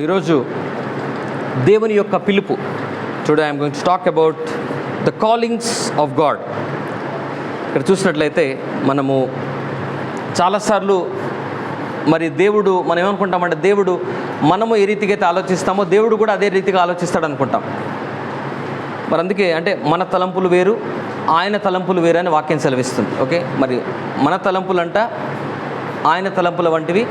ఈరోజు దేవుని యొక్క పిలుపు. Today I'm going to talk about the కాలింగ్స్ of God. ఇక్కడ చూసినట్లయితే మనము చాలాసార్లు మరి దేవుడు మనం ఏమనుకుంటామంటే దేవుడు మనము ఏ రీతిగా అయితే ఆలోచిస్తామో దేవుడు కూడా అదే రీతిగా ఆలోచిస్తాడు అనుకుంటాం. మరి అందుకే అంటే మన తలంపులు వేరు, ఆయన తలంపులు వేరు అని వాక్యం సెలవిస్తుంది. ఓకే, మరి మన తలంపులంట ఆయన తలంపుల వంటివి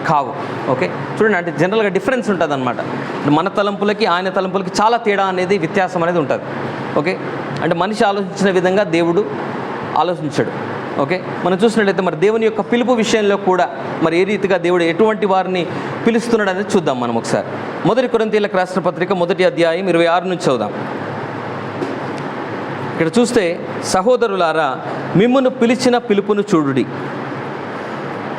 కావు. ఓకే, చూడండి, అంటే జనరల్గా డిఫరెన్స్ ఉంటుంది అనమాట. మన తలంపులకి ఆయన తలంపులకి చాలా తేడా అనేది, వ్యత్యాసం అనేది ఉంటుంది. ఓకే, అంటే మనిషి ఆలోచించిన విధంగా దేవుడు ఆలోచించాడు. ఓకే, మనం చూసినట్లయితే మరి దేవుని యొక్క పిలుపు విషయంలో కూడా మరి ఏ రీతిగా దేవుడు ఎటువంటి వారిని పిలుస్తున్నాడు అనేది చూద్దాం మనం ఒకసారి. 1 కొరింథీయులకు రాసిన పత్రిక 1వ అధ్యాయం 26 నుంచి చదువుదాం. ఇక్కడ చూస్తే, సహోదరులారా, మిమ్మును పిలిచిన పిలుపును చూడుడి.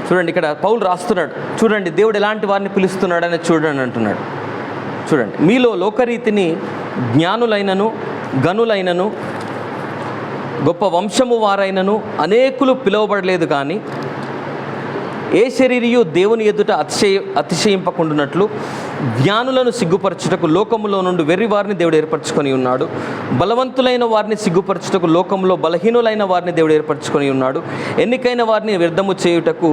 చూడండి, ఇక్కడ పౌలు రాస్తున్నాడు. చూడండి, దేవుడు ఎలాంటి వారిని పిలుస్తున్నాడు అనేది చూడండి అంటున్నాడు. చూడండి, మీలో లోకరీతిని జ్ఞానులైనను గనులైనను గొప్ప వంశము వారైనను అనేకులు పిలువబడలేదు, కానీ ఏ శరీరియు దేవుని ఎదుట అతిశయింపకుండునట్లు జ్ఞానులను సిగ్గుపరచుటకు లోకములో నుండి వెర్రి వారిని దేవుడు ఏర్పరచుకొని ఉన్నాడు. బలవంతులైన వారిని సిగ్గుపరచుటకు లోకంలో బలహీనులైన వారిని దేవుడు ఏర్పరచుకొని ఉన్నాడు. ఎన్నికైన వారిని వ్యర్థము చేయుటకు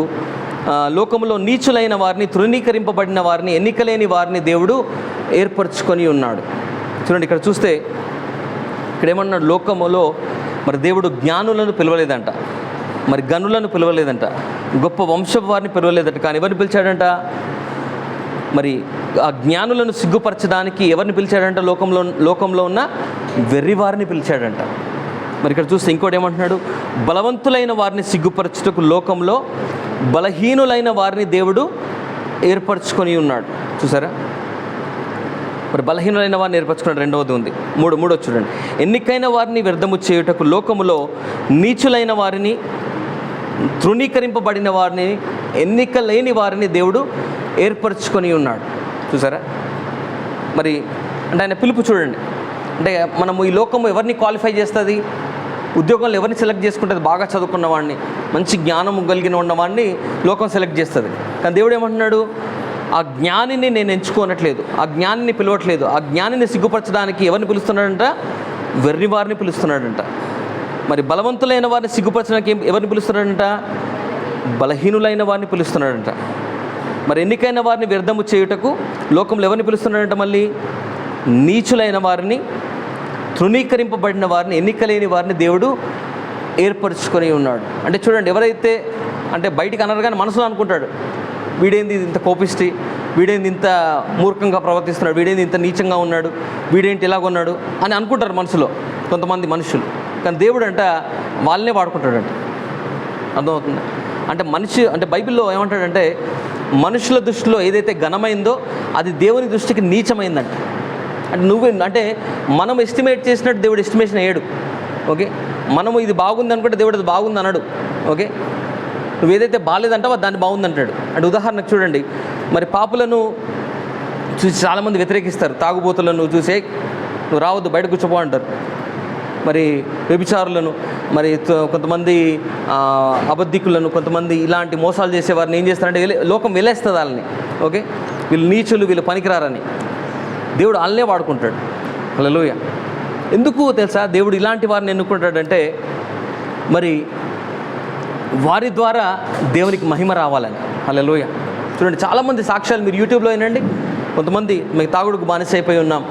లోకములో నీచులైన వారిని, తృణీకరింపబడిన వారిని, ఎన్నికలేని వారిని దేవుడు ఏర్పరచుకొని ఉన్నాడు. చూడండి, ఇక్కడ చూస్తే ఇక్కడ ఏమన్నాడు, లోకములో మరి దేవుడు జ్ఞానులను పిలవలేదంట, మరి గనులను పిలవలేదంట, గొప్ప వంశపు వారిని పిలవలేదంట. కానీ ఎవరిని పిలిచాడంట? మరి ఆ జ్ఞానులను సిగ్గుపరచడానికి ఎవరిని పిలిచాడంట? లోకంలో ఉన్న వెర్రి వారిని పిలిచాడంట. మరి ఇక్కడ చూస్తే ఇంకోటి ఏమంటున్నాడు, బలవంతులైన వారిని సిగ్గుపరచుటకు లోకంలో బలహీనులైన వారిని దేవుడు ఏర్పరచుకొని ఉన్నాడు. చూసారా, మరి బలహీనులైన వారిని ఏర్పరచుకున్నాడు. రెండవది ఉంది, మూడో చూడండి, ఎన్నికైన వారిని వ్యర్థము చేయుటకు లోకములో నీచులైన వారిని, తృణీకరింపబడిన వారిని, ఎన్నిక లేని వారిని దేవుడు ఏర్పరచుకొని ఉన్నాడు. చూసారా, మరి అంటే ఆయన పిలుపు చూడండి. అంటే మనము ఈ లోకము ఎవరిని క్వాలిఫై చేస్తుంది? ఉద్యోగంలో ఎవరిని సెలెక్ట్ చేసుకుంటుంది? బాగా చదువుకున్న వాడిని, మంచి జ్ఞానం కలిగిన ఉన్నవాడిని లోకం సెలెక్ట్ చేస్తుంది. కానీ దేవుడు ఏమంటున్నాడు, ఆ జ్ఞానిని నేను ఎంచుకోనట్లేదు, ఆ జ్ఞానిని పిలవట్లేదు. ఆ జ్ఞానిని సిగ్గుపరచడానికి ఎవరిని పిలుస్తున్నాడంట? వెర్రి వారిని పిలుస్తున్నాడంట. మరి బలవంతులైన వారిని సిగ్గుపరచడానికి ఎవరిని పిలుస్తున్నాడంట? బలహీనులైన వారిని పిలుస్తున్నాడంట. మరి ఎన్నికైన వారిని వ్యర్థము చేయుటకు లోకంలో ఎవరిని పిలుస్తున్నాడంట? మళ్ళీ నీచులైన వారిని, తృణీకరింపబడిన వారిని, ఎన్నికలేని వారిని దేవుడు ఏర్పరచుకొని ఉన్నాడు. అంటే చూడండి, ఎవరైతే అంటే బయటికి అనరు కానీ మనసులో అనుకుంటాడు, వీడేంది ఇంత కోపిష్టి, వీడేంది ఇంత మూర్ఖంగా ప్రవర్తిస్తున్నాడు, వీడేంది ఇంత నీచంగా ఉన్నాడు, వీడేంటి ఇలాగున్నాడు అని అనుకుంటారు మనసులో కొంతమంది మనుషులు. కానీ దేవుడు అంట వాళ్ళనే వాడుకుంటాడంట. అర్థమవుతుంది? అంటే మనిషి అంటే బైబిల్లో ఏమంటాడంటే, మనుషుల దృష్టిలో ఏదైతే ఘనమైందో అది దేవుని దృష్టికి నీచమైందంట. అంటే అంటే మనం ఎస్టిమేట్ చేసినట్టు దేవుడు ఎస్టిమేషన్ వేయడు. ఓకే, మనము ఇది బాగుంది అనుకుంటే దేవుడు అది బాగుంది అన్నాడు. ఓకే, నువ్వు ఏదైతే బాగాలేదంటావో దాన్ని బాగుంది అంటాడు. అంటే ఉదాహరణకు చూడండి, మరి పాపులను చూసి చాలామంది వ్యతిరేకిస్తారు. తాగుబోతులను చూసే నువ్వు రావద్దు, బయట కూర్చోపో అంటారు. మరి వ్యభిచారులను, మరి కొంతమంది అబద్ధికులను, కొంతమంది ఇలాంటి మోసాలు చేసేవారిని ఏం చేస్తారంటే లోకం వెళ్ళేస్తుంది వాళ్ళని. ఓకే, వీళ్ళు నీచులు, వీళ్ళు పనికిరారని దేవుడు వాళ్ళనే వాడుకుంటాడు. హల్లెలూయా. ఎందుకు తెలుసా దేవుడు ఇలాంటి వారిని ఎన్నుకుంటాడంటే, మరి వారి ద్వారా దేవునికి మహిమ రావాలని. హల్లెలూయా. చూడండి, చాలామంది సాక్ష్యాలు మీరు యూట్యూబ్లో వినండి. కొంతమంది మేము తాగుడుకు బానిస అయిపోయి ఉన్నాం,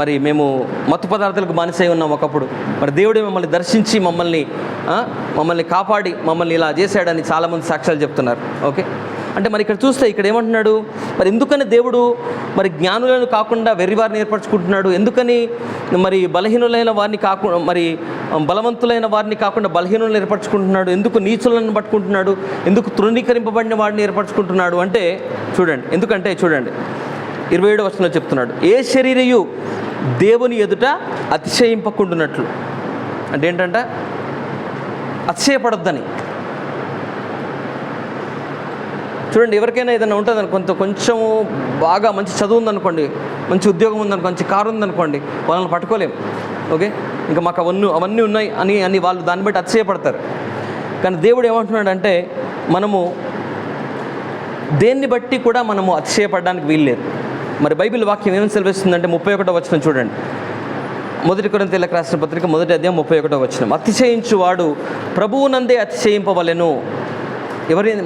మరి మేము మత్తు పదార్థాలకు బానిసై ఉన్నాం ఒకప్పుడు, మరి దేవుడే మమ్మల్ని దర్శించి మమ్మల్ని కాపాడి మమ్మల్ని ఇలా చేశాడని చాలామంది సాక్ష్యాలు చెప్తున్నారు. ఓకే, అంటే మరి ఇక్కడ చూస్తే ఇక్కడ ఏమంటున్నాడు, మరి ఎందుకని దేవుడు మరి జ్ఞానులను కాకుండా వెర్రివారిని ఏర్పరచుకుంటున్నాడు? ఎందుకని మరి బలహీనులైన వారిని కాకుండా, మరి బలవంతులైన వారిని కాకుండా బలహీనులను ఏర్పరచుకుంటున్నాడు? ఎందుకు నీచులను పట్టుకుంటున్నాడు? ఎందుకు తృణీకరింపబడిన వారిని ఏర్పరచుకుంటున్నాడు అంటే చూడండి, ఎందుకంటే చూడండి 27వ వచనంలో చెప్తున్నాడు, ఏ శరీరయు దేవుని ఎదుట అతిశయింపకుండునట్లు. అంటే ఏంటంట? అతిశయపడొద్దని. చూడండి, ఎవరికైనా ఏదైనా ఉంటుందని కొంచెం బాగా మంచి చదువు ఉందనుకోండి, మంచి ఉద్యోగం ఉందనుకో, మంచి కారు ఉందనుకోండి, వాళ్ళని పట్టుకోలేము. ఓకే, ఇంకా మాకు అవన్నీ ఉన్నాయి అని వాళ్ళు దాన్ని బట్టి అతిశయపడతారు. కానీ దేవుడు ఏమంటున్నాడంటే, మనము దేన్ని బట్టి కూడా మనము అతిశయపడడానికి వీల్లేదు. మరి బైబిల్ వాక్యం ఏమని సెలవిస్తుందంటే 31వ వచనం చూడండి. 1 కొరింథీయులకు రాసిన పత్రిక 1వ అధ్యాయం 31వ వచనం. అతిశయించువాడు ప్రభువునందే అతిశయింపవలెను.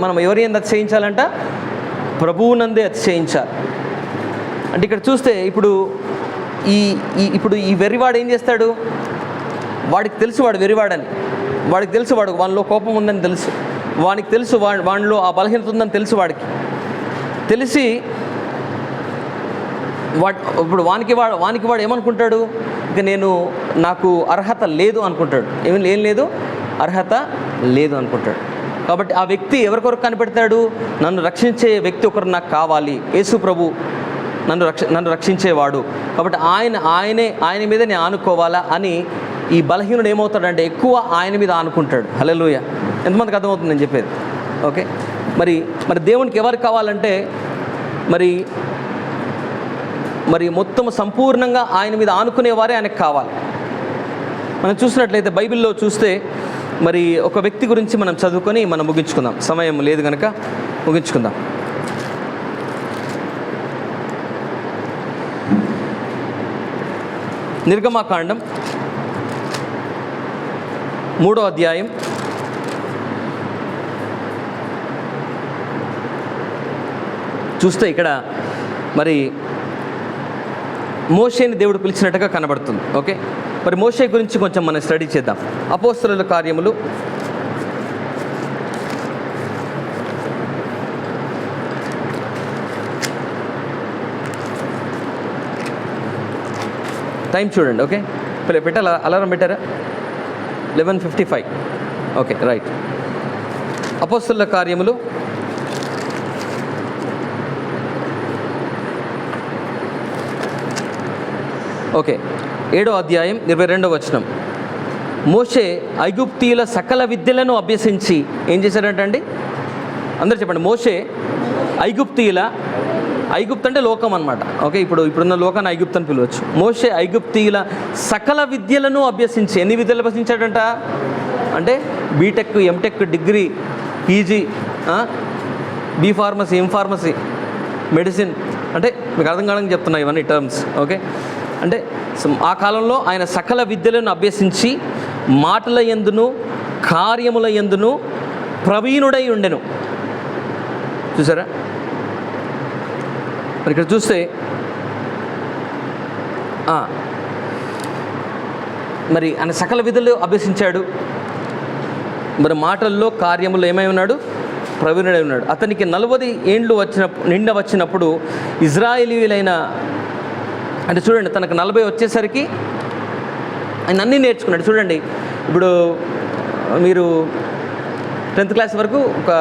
మనం ఎవరి యందు అతిశయించాలంట? ప్రభువునందే అతిశయించాలి. అంటే ఇక్కడ చూస్తే ఇప్పుడు ఈ వెర్రివాడు ఏం చేస్తాడు? వాడికి తెలుసు వాడు వెర్రివాడని, వాడికి తెలుసు వానిలో కోపం ఉందని తెలుసు, వానికి తెలుసు వాడిలో ఆ బలహీనత ఉందని తెలుసు. వాడికి తెలిసి ఇప్పుడు వానికి వాడు ఏమనుకుంటాడు? ఇక నాకు అర్హత లేదు అనుకుంటాడు. ఏం లేదు, అర్హత లేదు అనుకుంటాడు. కాబట్టి ఆ వ్యక్తి ఎవరి కొరకు కనిపెడతాడు? నన్ను రక్షించే వ్యక్తి ఒకరు నాకు కావాలి, యేసు ప్రభు నన్ను రక్షించేవాడు, కాబట్టి ఆయన మీద నేను ఆనుకోవాలా అని ఈ బలహీనుడు ఏమవుతాడంటే ఎక్కువ ఆయన మీద ఆనుకుంటాడు. హల్లెలూయా! ఎంతమందికి అర్థమవుతుంది నేను చెప్పేది? ఓకే. మరి దేవునికి ఎవరు కావాలంటే మరి మొత్తం సంపూర్ణంగా ఆయన మీద ఆనుకునేవారే ఆయనకు కావాలి. మనం చూసినట్లయితే బైబిల్లో చూస్తే మరి ఒక వ్యక్తి గురించి మనం చదువుకొని మనం ముగించుకుందాం. సమయం లేదు కనుక ముగించుకుందాం. నిర్గమాకాండం 3వ అధ్యాయం 1 చూస్తే ఇక్కడ మరి మోషేని దేవుడు పిలిచినట్టుగా కనబడుతుంది. ఓకే. మరి మోషే గురించి కొంచెం మనం స్టడీ చేద్దాం. అపోస్తలుల కార్యములు 10 చూడండి. ఓకే. పెట్టాలా? అలారం పెట్టారా? 11:55. Okay, right. అపోస్తలుల కార్యములు 7వ అధ్యాయం 22వ వచనం. మోషే ఐగుప్తీయుల సకల విద్యలను అభ్యసించి ఏం చేశాడంటండి? అందరూ చెప్పండి. మోషే ఐగుప్తు అంటే లోకం అన్నమాట. ఓకే. ఇప్పుడున్న లోకాన్ని ఐగుప్తు అని పిలవచ్చు. మోషే ఐగుప్తీయుల సకల విద్యలను అభ్యసించి ఎన్ని విద్యలు అభ్యసించాడంట అంటే B Tech, M Tech, degree, PG, B pharmacy, M pharmacy, medicine, అంటే మీకు అర్థం కావడానికి చెప్తున్నా ఇవన్నీ టర్మ్స్. ఓకే. అంటే ఆ కాలంలో ఆయన సకల విద్యలను అభ్యసించి మాటల యందును కార్యముల యందును ప్రవీణుడై ఉండెను. చూసారా? మరి ఇక్కడ చూస్తే మరి ఆయన సకల విధులు అభ్యసించాడు. మరి మాటల్లో కార్యములు ఏమై ఉన్నాడు? ప్రవీణుడై ఉన్నాడు. అతనికి 40 ఏండ్లు నిండా వచ్చినప్పుడు ఇజ్రాయేలీయులైన, అంటే చూడండి, తనకు 40 వచ్చేసరికి ఆయన అన్నీ నేర్చుకున్నాడు. చూడండి, ఇప్పుడు మీరు 10th క్లాస్ వరకు ఒక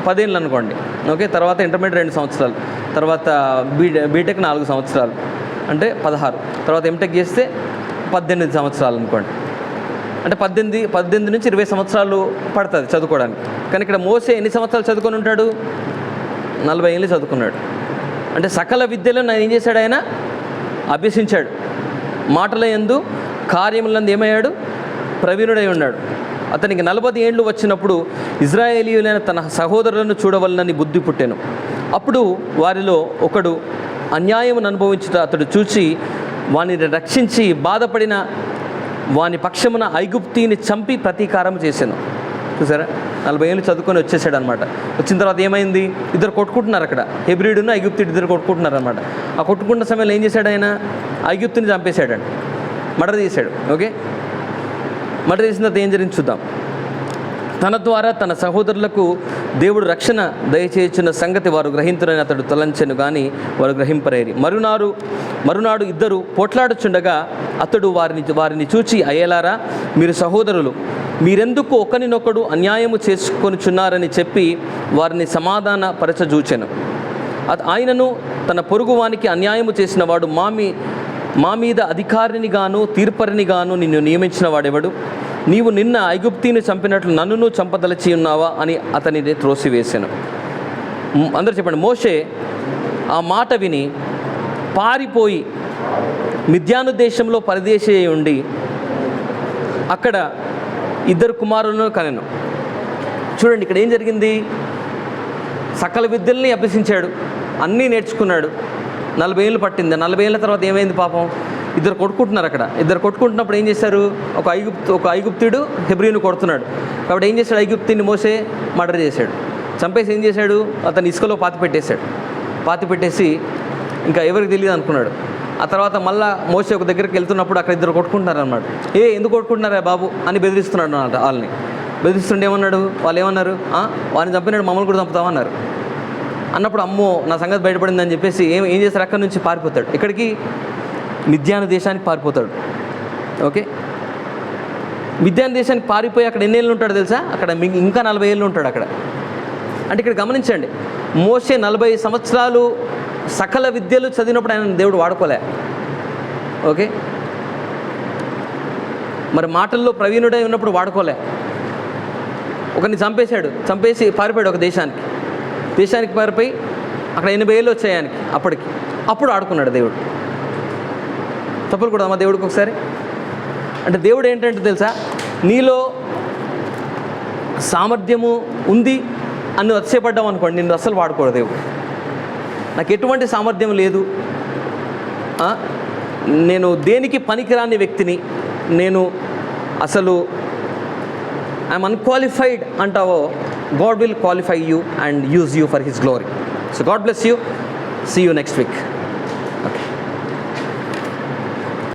10 ఏళ్ళు అనుకోండి. ఓకే. తర్వాత ఇంటర్మీడియట్ 2 సంవత్సరాలు, తర్వాత బీటెక్ 4 సంవత్సరాలు అంటే 16, తర్వాత ఎంటెక్ చేస్తే 18 సంవత్సరాలు అనుకోండి. అంటే 18 నుంచి 20 సంవత్సరాలు పడుతుంది చదువుకోవడానికి. కానీ ఇక్కడ మోసే ఎన్ని సంవత్సరాలు చదువుకొని ఉంటాడు? 40 ఏళ్ళు చదువుకున్నాడు. అంటే సకల విద్యలను ఆయన ఏం చేశాడు? ఆయన అభ్యసించాడు. మాటల యందు కార్యములందు ఏమయ్యాడు? ప్రవీణుడై ఉన్నాడు. అతనికి 40 ఏండ్లు వచ్చినప్పుడు ఇజ్రాయేలీయులైన తన సహోదరులను చూడవలనని బుద్ధి పుట్టెను. అప్పుడు వారిలో ఒకడు అన్యాయమును అనుభవించుట అతడు చూచి వానిని రక్షించి బాధపడిన వాని పక్షమున ఐగుప్తీని చంపి ప్రతీకారం చేశాను. చూసారా? 40 ఏళ్ళు చదువుకొని వచ్చేసాడు అనమాట. వచ్చిన తర్వాత ఏమైంది? ఇద్దరు కొట్టుకుంటున్నారు అక్కడ. హెబ్రీడును ఐగుప్తుడు ఇద్దరు కొట్టుకుంటున్నారు అనమాట. ఆ కొట్టుకున్న సమయంలో ఏం చేశాడు? ఆయన ఐగుప్తుని చంపేశాడు, మర్డర్ చేశాడు. ఓకే. మర్డర్ చేసిన తర్వాత ఏం జరిగింది చూద్దాం. తన ద్వారా తన సహోదరులకు దేవుడు రక్షణ దయచేయుచున్న సంగతి వారు గ్రహింతురని అతడు తలంచెను కానీ వారు గ్రహింపరేరి. మరునాడు ఇద్దరు పోట్లాడుచుండగా అతడు వారిని చూచి, అయ్యేలారా, మీరు సహోదరులు, మీరెందుకు ఒకరినొకడు అన్యాయము చేసుకొనిచున్నారని చెప్పి వారిని సమాధాన పరచజూచెను. ఆయనను తన పొరుగువానికి అన్యాయము చేసిన వాడు మా మీద అధికారినిగాను తీర్పరినిగాను నిన్ను నియమించిన వాడెవడు? నీవు నిన్న ఐగుప్తీని చంపినట్లు నన్నును చంపదలచి ఉన్నావా అని అతనిని త్రోసివేశాను. అందరూ చెప్పండి. మోషే ఆ మాట విని పారిపోయి మిద్యాను దేశంలో పరదేశి ఉండి అక్కడ 2 కుమారులను కనెను. చూడండి, ఇక్కడ ఏం జరిగింది? సకల విద్యల్ని అభ్యసించాడు, అన్నీ నేర్చుకున్నాడు. 40 ఏళ్ళు పట్టింది. 40 ఏళ్ళ తర్వాత ఏమైంది పాపం, ఇద్దరు కొట్టుకుంటున్నారు అక్కడ. ఇద్దరు కొట్టుకుంటున్నప్పుడు ఏం చేశారు, ఒక ఐగుప్తుడు హెబ్రీని కొడుతున్నాడు. కాబట్టి ఏం చేశాడు, ఐగుప్తుని మోసే మర్డర్ చేశాడు, చంపేసి ఏం చేశాడు, అతను ఇసుకలో పాతి పెట్టేసి ఇంకా ఎవరికి తెలియదు అనుకున్నాడు. ఆ తర్వాత మళ్ళీ మోసే ఒక దగ్గరికి వెళ్తున్నప్పుడు అక్కడ ఇద్దరు కొట్టుకుంటున్నారు అన్నమాట. ఎందుకు కొట్టుకుంటున్నారా బాబు అని బెదిరిస్తున్నాడు అన్నమాట. వాళ్ళని బెదిరిస్తుండే ఏమన్నాడు, వాళ్ళు ఏమన్నారు, వాడిని చంపినాడు మమ్మల్ని కూడా చంపుతామన్నారు. అన్నప్పుడు అమ్మో నా సంగతి బయటపడిందని చెప్పేసి ఏం చేస్తారు, అక్కడి నుంచి పారిపోతాడు. ఇక్కడికి మిద్యాను దేశానికి పారిపోతాడు. ఓకే, మిద్యాను దేశానికి పారిపోయి అక్కడ ఎన్ని ఏళ్ళు ఉంటాడు తెలుసా, అక్కడ ఇంకా 40 ఏళ్ళు ఉంటాడు అక్కడ. అంటే ఇక్కడ గమనించండి, మోసే 40 సంవత్సరాలు సకల విద్యలు చదివినప్పుడు ఆయన దేవుడు వాడుకోలే. ఓకే, మరి మాటల్లో ప్రవీణుడై ఉన్నప్పుడు వాడుకోలే. ఒకరిని చంపేసి పారిపోయాడు ఒక దేశానికి పారిపోయి అక్కడ 80 ఏళ్ళు వచ్చాయి ఆయనకి. అప్పుడు ఆడుకున్నాడు దేవుడు. తప్పులు కూడా మా దేవుడికి ఒకసారి. అంటే దేవుడు ఏంటంటే తెలుసా, నీలో సామర్థ్యము ఉంది అని అతిశయపడ్డావు అనుకోండి, నిన్ను అస్సలు వాడుకోడు దేవుడు. నాకు ఎటువంటి సామర్థ్యం లేదు, నేను దేనికి పనికిరాని వ్యక్తిని, నేను అసలు ఐఎమ్ అన్క్వాలిఫైడ్ అంటావో, God will qualify you and use you for His glory. So God bless you. See you next week.